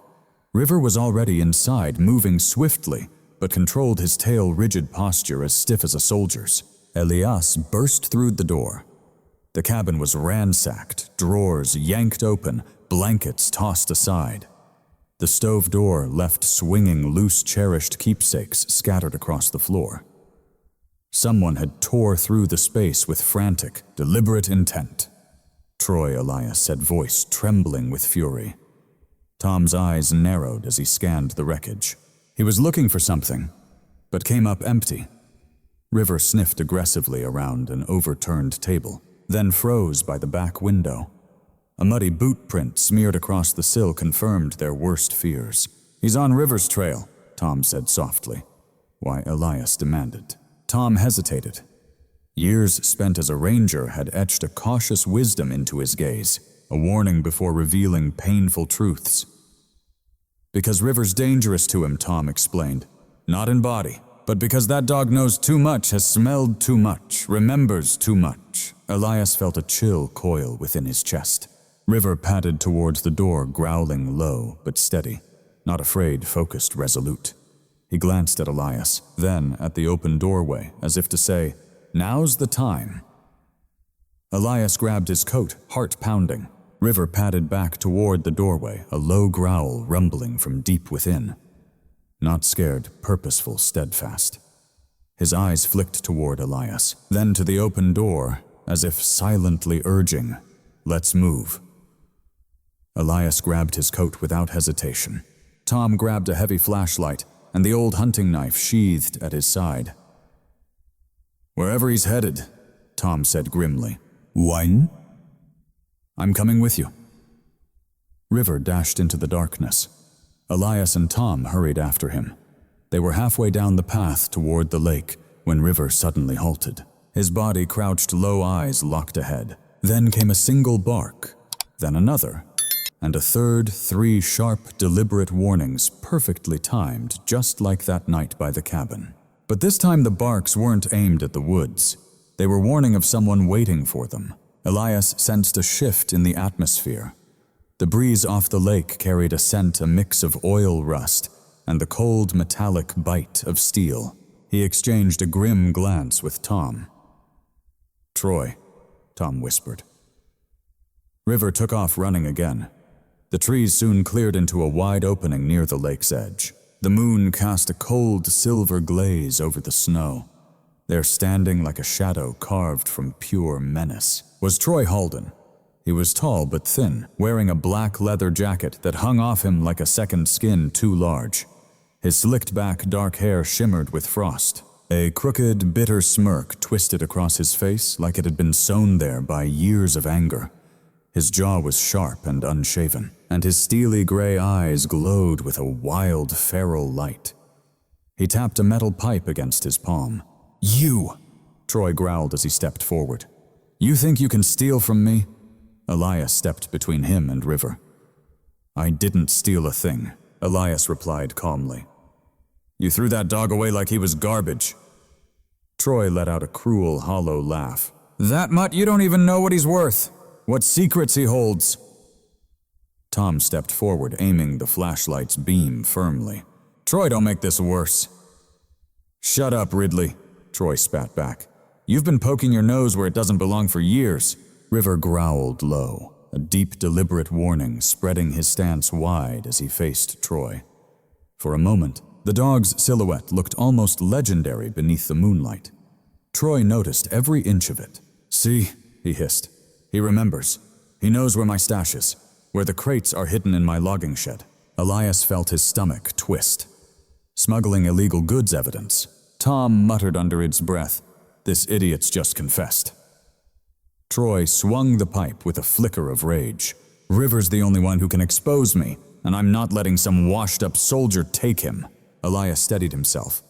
[SPEAKER 1] River was already inside, moving swiftly, but controlled his tail-rigid posture as stiff as a soldier's. Elias burst through the door. The cabin was ransacked, drawers yanked open, blankets tossed aside. The stove door left swinging loose cherished keepsakes scattered across the floor. Someone had tore through the space with frantic, deliberate intent. "Troy," Elias said, voice trembling with fury. Tom's eyes narrowed as he scanned the wreckage. He was looking for something, but came up empty. River sniffed aggressively around an overturned table, then froze by the back window. A muddy boot print smeared across the sill confirmed their worst fears. "He's on River's trail," Tom said softly. "Why?" Elias demanded. Tom hesitated. Years spent as a ranger had etched a cautious wisdom into his gaze, a warning before revealing painful truths. "Because River's dangerous to him," Tom explained. "Not in body, but because that dog knows too much, has smelled too much, remembers too much." Elias felt a chill coil within his chest. River padded towards the door, growling low but steady, not afraid, focused, resolute. He glanced at Elias, then at the open doorway, as if to say, "Now's the time." Elias grabbed his coat, heart pounding. River padded back toward the doorway, a low growl rumbling from deep within. Not scared, purposeful, steadfast. His eyes flicked toward Elias, then to the open door, as if silently urging, "Let's move." Elias grabbed his coat without hesitation. Tom grabbed a heavy flashlight and the old hunting knife sheathed at his side. "Wherever he's headed," Tom said grimly. "Wine?" "I'm coming with you." River dashed into the darkness. Elias and Tom hurried after him. They were halfway down the path toward the lake when River suddenly halted. His body crouched low, eyes locked ahead. Then came a single bark, then another, and a third, 3 sharp, deliberate warnings perfectly timed, just like that night by the cabin. But this time the barks weren't aimed at the woods. They were warning of someone waiting for them. Elias sensed a shift in the atmosphere. The breeze off the lake carried a scent, a mix of oil rust and the cold metallic bite of steel. He exchanged a grim glance with Tom. "Troy," Tom whispered. River took off running again. The trees soon cleared into a wide opening near the lake's edge. The moon cast a cold silver glaze over the snow. There, standing like a shadow carved from pure menace, was Troy Halden. He was tall but thin, wearing a black leather jacket that hung off him like a second skin too large. His slicked-back dark hair shimmered with frost. A crooked, bitter smirk twisted across his face like it had been sewn there by years of anger. His jaw was sharp and unshaven, and his steely gray eyes glowed with a wild, feral light. He tapped a metal pipe against his palm. "You!" Troy growled as he stepped forward. "You think you can steal from me?" Elias stepped between him and River. "I didn't steal a thing," Elias replied calmly. "You threw that dog away like he was garbage." Troy let out a cruel, hollow laugh. "That mutt, you don't even know what he's worth. What secrets he holds." Tom stepped forward, aiming the flashlight's beam firmly. "Troy, don't make this worse." "Shut up, Ridley," Troy spat back. "You've been poking your nose where it doesn't belong for years." River growled low, a deep, deliberate warning spreading his stance wide as he faced Troy. For a moment, the dog's silhouette looked almost legendary beneath the moonlight. Troy noticed every inch of it. "See," he hissed. "He remembers. He knows where my stash is, where the crates are hidden in my logging shed." Elias felt his stomach twist. Smuggling illegal goods evidence. Tom muttered under his breath, "This idiot's just confessed." Troy swung the pipe with a flicker of rage. "River's the only one who can expose me, and I'm not letting some washed-up soldier take him." Elias steadied himself.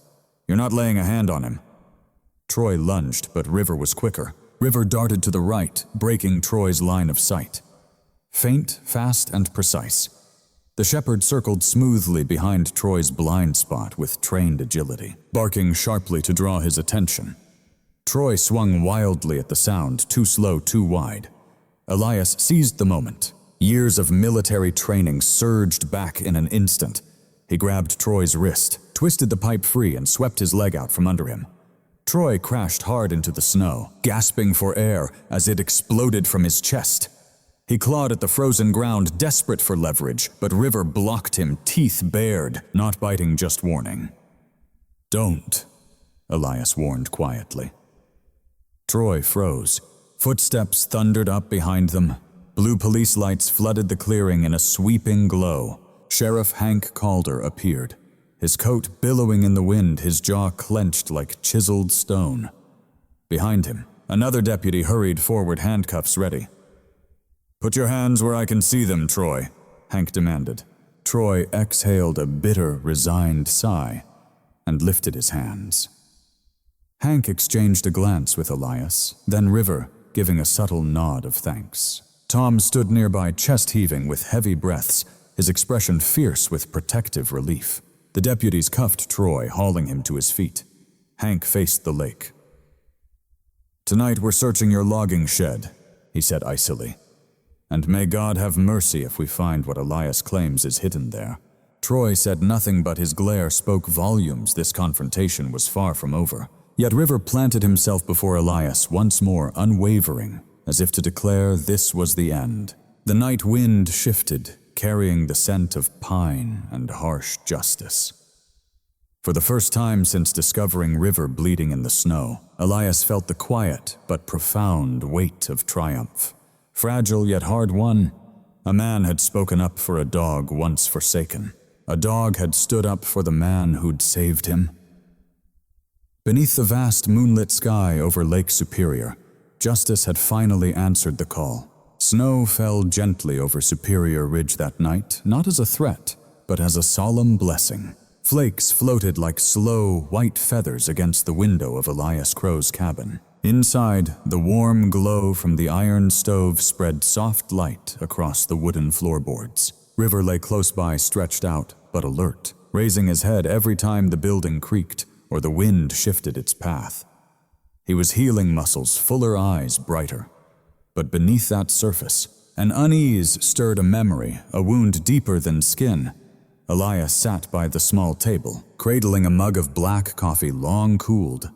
[SPEAKER 1] "You're not laying a hand on him." Troy lunged, but River was quicker. River darted to the right, breaking Troy's line of sight. Faint, fast, and precise. The shepherd circled smoothly behind Troy's blind spot with trained agility, barking sharply to draw his attention. Troy swung wildly at the sound, too slow, too wide. Elias seized the moment. Years of military training surged back in an instant. He grabbed Troy's wrist, twisted the pipe free, and swept his leg out from under him. Troy crashed hard into the snow, gasping for air as it exploded from his chest. He clawed at the frozen ground, desperate for leverage, but River blocked him, teeth bared, not biting, just warning. "Don't," Elias warned quietly. Troy froze. Footsteps thundered up behind them. Blue police lights flooded the clearing in a sweeping glow. Sheriff Hank Calder appeared. His coat billowing in the wind, his jaw clenched like chiseled stone. Behind him, another deputy hurried forward, handcuffs ready. "Put your hands where I can see them, Troy," Hank demanded. Troy exhaled a bitter, resigned sigh and lifted his hands. Hank exchanged a glance with Elias, then River, giving a subtle nod of thanks. Tom stood nearby, chest heaving with heavy breaths, his expression fierce with protective relief. The deputies cuffed Troy, hauling him to his feet. Hank faced the lake. "Tonight we're searching your logging shed," he said icily. "And may God have mercy if we find what Elias claims is hidden there." Troy said nothing, but his glare spoke volumes. This confrontation was far from over. Yet River planted himself before Elias once more, unwavering, as if to declare this was the end. The night wind shifted, carrying the scent of pine and harsh justice. For the first time since discovering River bleeding in the snow, Elias felt the quiet but profound weight of triumph. Fragile yet hard-won, a man had spoken up for a dog once forsaken. A dog had stood up for the man who'd saved him. Beneath the vast moonlit sky over Lake Superior, justice had finally answered the call. Snow fell gently over Superior Ridge that night, not as a threat, but as a solemn blessing. Flakes floated like slow, white feathers against the window of Elias Crow's cabin. Inside, the warm glow from the iron stove spread soft light across the wooden floorboards. River lay close by, stretched out, but alert, raising his head every time the building creaked or the wind shifted its path. He was healing muscles, fuller eyes brighter. But beneath that surface, an unease stirred a memory, a wound deeper than skin. Elias sat by the small table, cradling a mug of black coffee long cooled.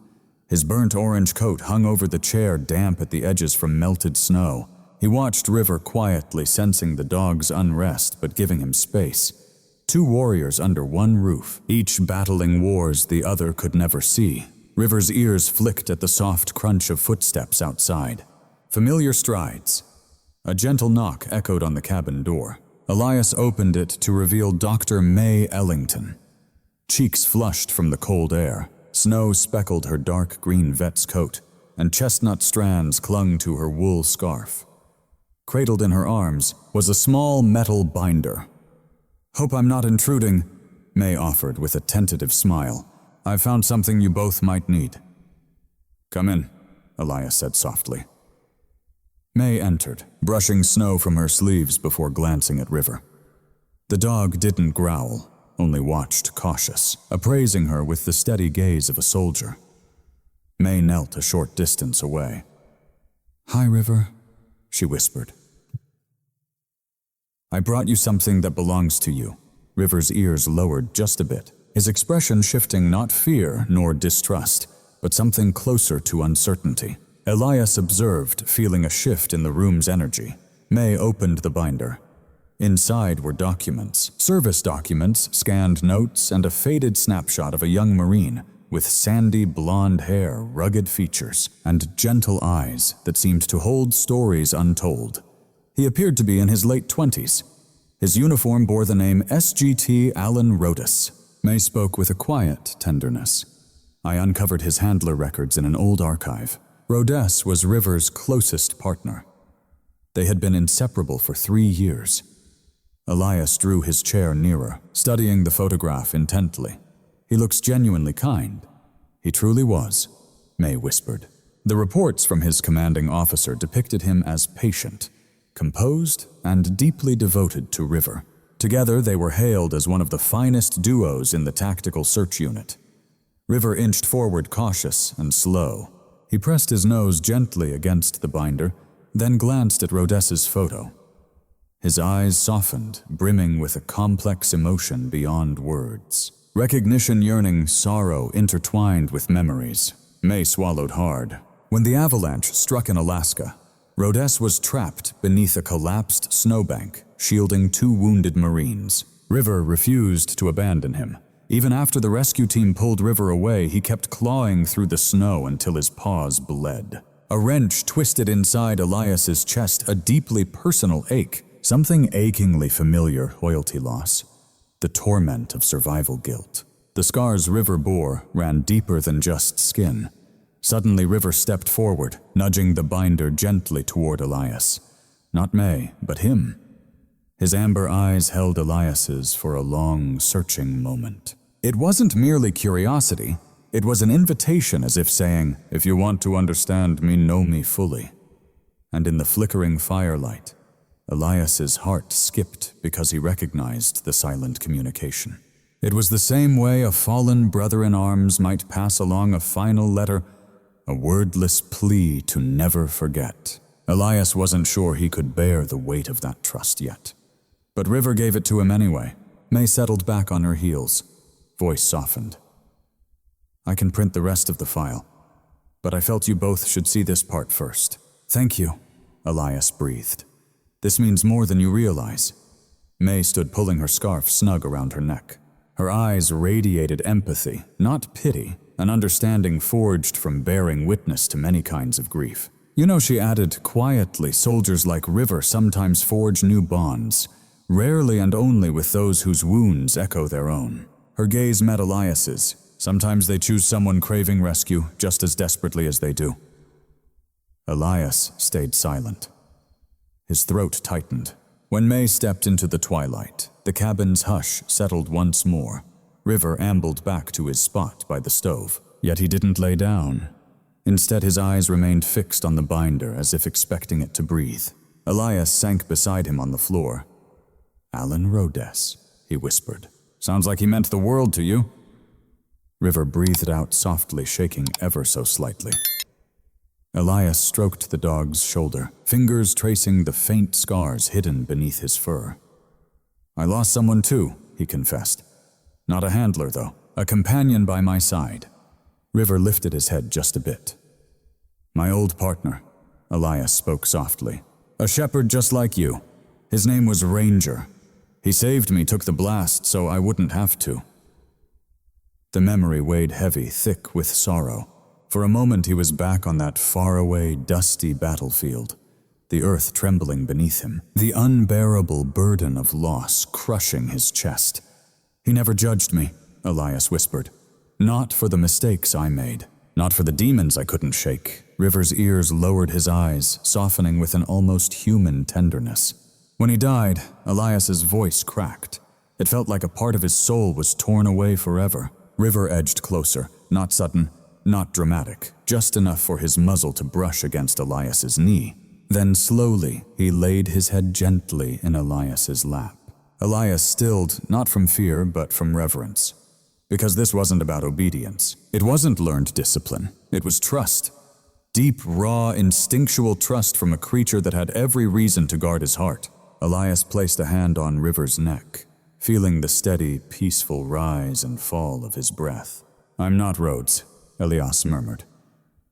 [SPEAKER 1] His burnt orange coat hung over the chair, damp at the edges from melted snow. He watched River quietly, sensing the dog's unrest but giving him space. Two warriors under one roof, each battling wars the other could never see. River's ears flicked at the soft crunch of footsteps outside. Familiar strides. A gentle knock echoed on the cabin door. Elias opened it to reveal Dr. May Ellington. Cheeks flushed from the cold air. Snow speckled her dark green vet's coat, and chestnut strands clung to her wool scarf. Cradled in her arms was a small metal binder. "Hope I'm not intruding," May offered with a tentative smile. "I've found something you both might need." "Come in," Elias said softly. May entered, brushing snow from her sleeves before glancing at River. The dog didn't growl, only watched cautious, appraising her with the steady gaze of a soldier. May knelt a short distance away. "Hi, River," she whispered. "I brought you something that belongs to you." River's ears lowered just a bit, his expression shifting not fear nor distrust, but something closer to uncertainty. Elias observed, feeling a shift in the room's energy. May opened the binder. Inside were documents, service documents, scanned notes, and a faded snapshot of a young Marine with sandy blonde hair, rugged features, and gentle eyes that seemed to hold stories untold. He appeared to be in his late 20s. His uniform bore the name SGT Alan Rodas. May spoke with a quiet tenderness. I uncovered his handler records in an old archive. Rodas was River's closest partner. They had been inseparable for 3 years. Elias drew his chair nearer, studying the photograph intently. "He looks genuinely kind." "He truly was," May whispered. The reports from his commanding officer depicted him as patient, composed, and deeply devoted to River. Together they were hailed as one of the finest duos in the tactical search unit. River inched forward, cautious and slow. He pressed his nose gently against the binder, then glanced at Rodessa's photo. His eyes softened, brimming with a complex emotion beyond words. Recognition, yearning, sorrow intertwined with memories. May swallowed hard. When the avalanche struck in Alaska, Rodes was trapped beneath a collapsed snowbank, shielding 2 wounded Marines. River refused to abandon him. Even after the rescue team pulled River away, he kept clawing through the snow until his paws bled. A wrench twisted inside Elias's chest, a deeply personal ache, something achingly familiar, loyalty loss, the torment of survival guilt. The scars River bore ran deeper than just skin. Suddenly, River stepped forward, nudging the binder gently toward Elias. Not May, but him. His amber eyes held Elias's for a long, searching moment. It wasn't merely curiosity. It was an invitation, as if saying, "If you want to understand me, know me fully." And in the flickering firelight, Elias's heart skipped because he recognized the silent communication. It was the same way a fallen brother in arms might pass along a final letter, a wordless plea to never forget. Elias wasn't sure he could bear the weight of that trust yet. But River gave it to him anyway. May settled back on her heels. Voice softened. "I can print the rest of the file, but I felt you both should see this part first." "Thank you," Elias breathed. "This means more than you realize." May stood pulling her scarf snug around her neck. Her eyes radiated empathy, not pity, an understanding forged from bearing witness to many kinds of grief. "You know," she added quietly, "soldiers like River sometimes forge new bonds, rarely and only with those whose wounds echo their own." Her gaze met Elias's. "Sometimes they choose someone craving rescue just as desperately as they do." Elias stayed silent. His throat tightened. When May stepped into the twilight, the cabin's hush settled once more. River ambled back to his spot by the stove, yet he didn't lay down. Instead, his eyes remained fixed on the binder as if expecting it to breathe. Elias sank beside him on the floor. "Alan Rhodes," he whispered. "Sounds like he meant the world to you." River breathed out softly, shaking ever so slightly. Elias stroked the dog's shoulder, fingers tracing the faint scars hidden beneath his fur. "I lost someone too," he confessed. "Not a handler, though. A companion by my side." River lifted his head just a bit. "My old partner," Elias spoke softly. "A shepherd just like you. His name was Ranger. He saved me, took the blast, so I wouldn't have to." The memory weighed heavy, thick with sorrow. For a moment he was back on that faraway, dusty battlefield, the earth trembling beneath him, the unbearable burden of loss crushing his chest. "He never judged me," Elias whispered. "Not for the mistakes I made, not for the demons I couldn't shake." River's ears lowered his eyes, softening with an almost human tenderness. When he died, Elias's voice cracked. It felt like a part of his soul was torn away forever. River edged closer, not sudden, not dramatic, just enough for his muzzle to brush against Elias's knee. Then slowly, he laid his head gently in Elias's lap. Elias stilled, not from fear, but from reverence. Because this wasn't about obedience. It wasn't learned discipline. It was trust. Deep, raw, instinctual trust from a creature that had every reason to guard his heart. Elias placed a hand on River's neck, feeling the steady, peaceful rise and fall of his breath. "I'm not Rhodes," Elias murmured.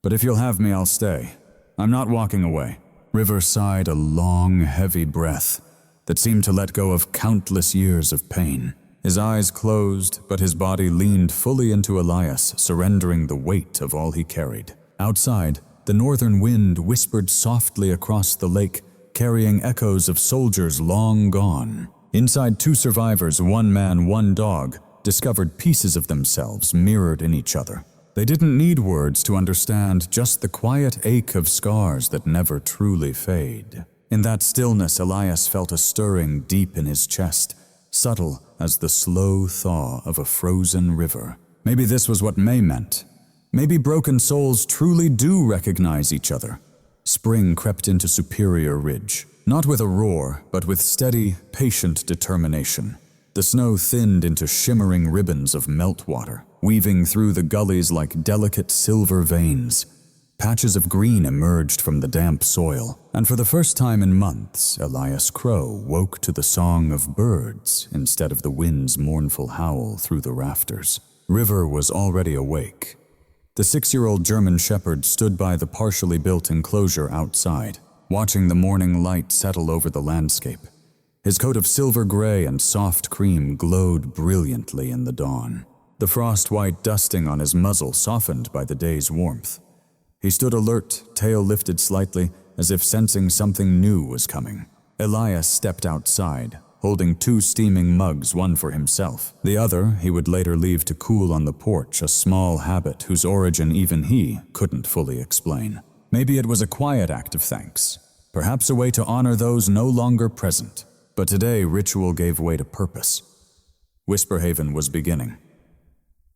[SPEAKER 1] "But if you'll have me, I'll stay. I'm not walking away." River sighed a long, heavy breath that seemed to let go of countless years of pain. His eyes closed, but his body leaned fully into Elias, surrendering the weight of all he carried. Outside, the northern wind whispered softly across the lake, carrying echoes of soldiers long gone. Inside, two survivors, one man, one dog, discovered pieces of themselves mirrored in each other. They didn't need words to understand just the quiet ache of scars that never truly fade. In that stillness, Elias felt a stirring deep in his chest, subtle as the slow thaw of a frozen river. Maybe this was what May meant. Maybe broken souls truly do recognize each other. Spring crept into Superior Ridge, not with a roar, but with steady, patient determination. The snow thinned into shimmering ribbons of meltwater, weaving through the gullies like delicate silver veins. Patches of green emerged from the damp soil, and for the first time in months, Elias Crow woke to the song of birds instead of the wind's mournful howl through the rafters. River was already awake. The 6-year-old German shepherd stood by the partially built enclosure outside, watching the morning light settle over the landscape. His coat of silver gray and soft cream glowed brilliantly in the dawn. The frost-white dusting on his muzzle softened by the day's warmth. He stood alert, tail lifted slightly, as if sensing something new was coming. Elias stepped outside, holding 2 steaming mugs, one for himself. The other he would later leave to cool on the porch, a small habit whose origin even he couldn't fully explain. Maybe it was a quiet act of thanks, perhaps a way to honor those no longer present. But today, ritual gave way to purpose. Whisperhaven was beginning.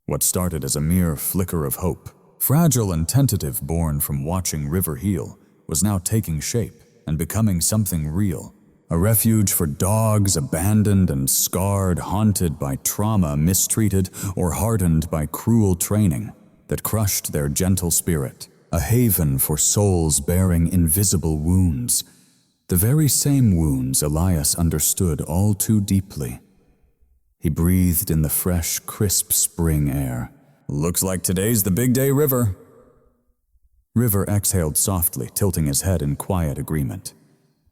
[SPEAKER 1] What started as a mere flicker of hope, fragile and tentative born from watching River heal, was now taking shape and becoming something real. A refuge for dogs abandoned and scarred, haunted by trauma, mistreated, or hardened by cruel training that crushed their gentle spirit. A haven for souls bearing invisible wounds. The very same wounds Elias understood all too deeply. He breathed in the fresh, crisp spring air. "Looks like today's the big day, River." River exhaled softly, tilting his head in quiet agreement.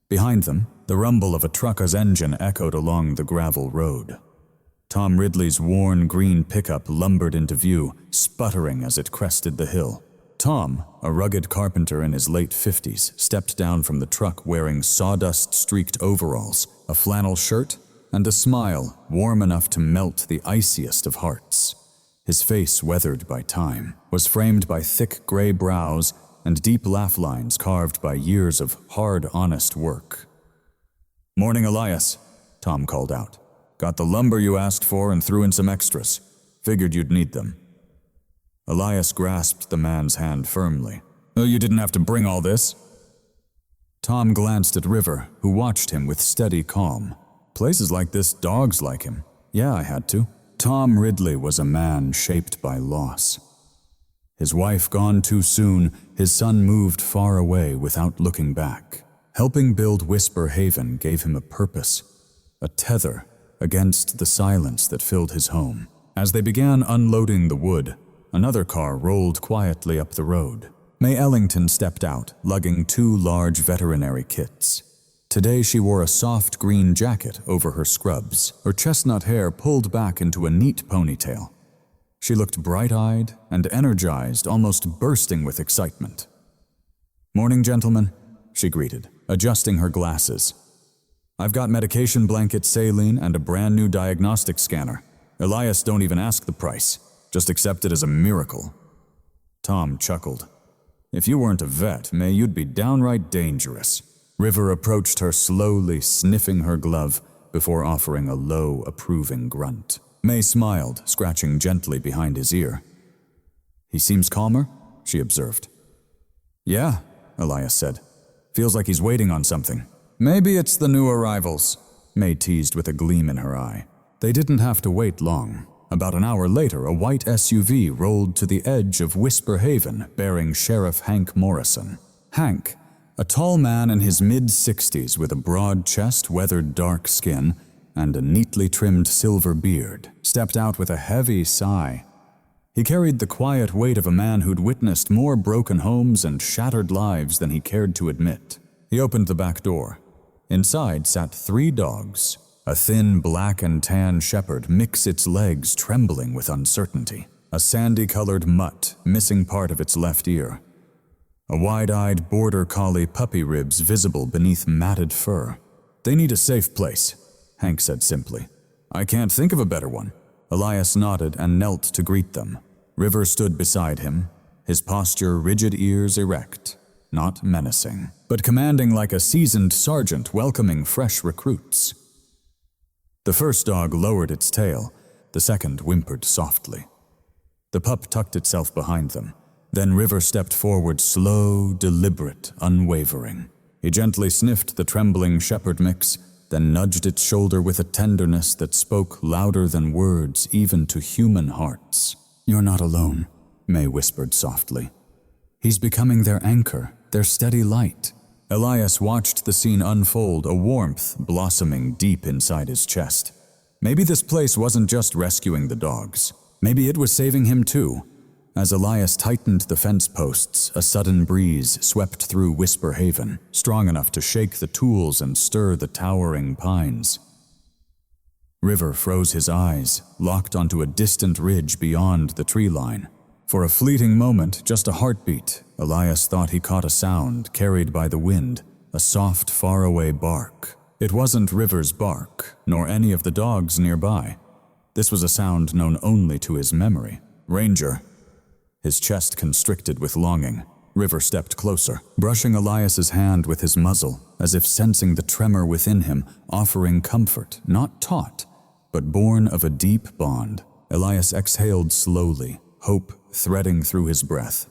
[SPEAKER 1] Behind them, the rumble of a trucker's engine echoed along the gravel road. Tom Ridley's worn green pickup lumbered into view, sputtering as it crested the hill. Tom, a rugged carpenter in his late 50s, stepped down from the truck wearing sawdust-streaked overalls, a flannel shirt, and a smile warm enough to melt the iciest of hearts. His face, weathered by time, was framed by thick gray brows and deep laugh lines carved by years of hard, honest work. "Morning, Elias," Tom called out. "Got the lumber you asked for and threw in some extras. Figured you'd need them. Elias grasped the man's hand firmly. Oh, you didn't have to bring all this. Tom glanced at River, who watched him with steady calm. Places like this, dogs like him. Yeah, I had to. Tom Ridley was a man shaped by loss. His wife gone too soon, his son moved far away without looking back. Helping build Whisper Haven gave him a purpose, a tether against the silence that filled his home. As they began unloading the wood, another car rolled quietly up the road. May Ellington stepped out, lugging 2 large veterinary kits. Today she wore a soft green jacket over her scrubs, her chestnut hair pulled back into a neat ponytail. She looked bright-eyed and energized, almost bursting with excitement. "Morning, gentlemen," she greeted, adjusting her glasses. "I've got medication blankets, saline, and a brand new diagnostic scanner. Elias, don't even ask the price. Just accept it as a miracle." Tom chuckled. "If you weren't a vet, May, you'd be downright dangerous." River approached her slowly, sniffing her glove before offering a low, approving grunt. May smiled, scratching gently behind his ear. "He seems calmer?" she observed. "Yeah," Elias said. "Feels like he's waiting on something." "Maybe it's the new arrivals," May teased with a gleam in her eye. They didn't have to wait long. About an hour later, a white SUV rolled to the edge of Whisper Haven, bearing Sheriff Hank Morrison. Hank, a tall man in his mid-60s with a broad chest, weathered dark skin, and a neatly trimmed silver beard, stepped out with a heavy sigh. He carried the quiet weight of a man who'd witnessed more broken homes and shattered lives than he cared to admit. He opened the back door. Inside sat 3 dogs. A thin black and tan shepherd mixed its legs, trembling with uncertainty. A sandy-colored mutt, missing part of its left ear. A wide-eyed border collie, puppy ribs visible beneath matted fur. "They need a safe place," Hank said simply. "I can't think of a better one." Elias nodded and knelt to greet them. River stood beside him, his posture rigid, ears erect, not menacing, but commanding like a seasoned sergeant welcoming fresh recruits. The first dog lowered its tail, the second whimpered softly. The pup tucked itself behind them. Then River stepped forward, slow, deliberate, unwavering. He gently sniffed the trembling shepherd mix, then nudged its shoulder with a tenderness that spoke louder than words, even to human hearts. "You're not alone," May whispered softly. "He's becoming their anchor, their steady light." Elias watched the scene unfold, a warmth blossoming deep inside his chest. Maybe this place wasn't just rescuing the dogs. Maybe it was saving him too. As Elias tightened the fence posts, a sudden breeze swept through Whisper Haven, strong enough to shake the tools and stir the towering pines. River froze his eyes, locked onto a distant ridge beyond the tree line. For a fleeting moment, just a heartbeat, Elias thought he caught a sound carried by the wind, a soft, faraway bark. It wasn't River's bark, nor any of the dogs nearby. This was a sound known only to his memory. "Ranger." His chest constricted with longing. River stepped closer, brushing Elias's hand with his muzzle, as if sensing the tremor within him, offering comfort, not taught, but born of a deep bond. Elias exhaled slowly, hope threading through his breath.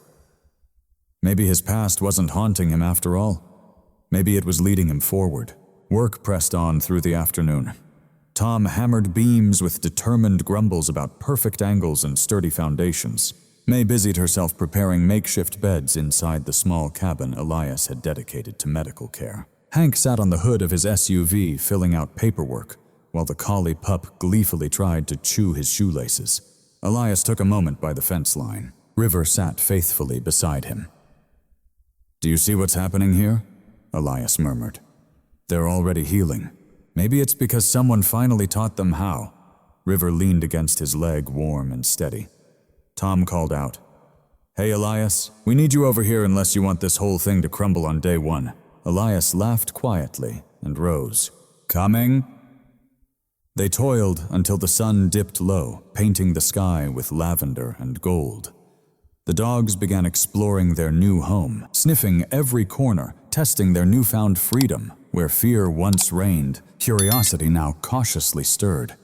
[SPEAKER 1] Maybe his past wasn't haunting him after all. Maybe it was leading him forward. Work pressed on through the afternoon. Tom hammered beams with determined grumbles about perfect angles and sturdy foundations. May busied herself preparing makeshift beds inside the small cabin Elias had dedicated to medical care. Hank sat on the hood of his SUV filling out paperwork, while the collie pup gleefully tried to chew his shoelaces. Elias took a moment by the fence line. River sat faithfully beside him. "Do you see what's happening here?" Elias murmured. "They're already healing. Maybe it's because someone finally taught them how." River leaned against his leg, warm and steady. Tom called out, "Hey, Elias, we need you over here unless you want this whole thing to crumble on day one." Elias laughed quietly and rose. "Coming?" They toiled until the sun dipped low, painting the sky with lavender and gold. The dogs began exploring their new home, sniffing every corner, testing their newfound freedom. Where fear once reigned, curiosity now cautiously stirred.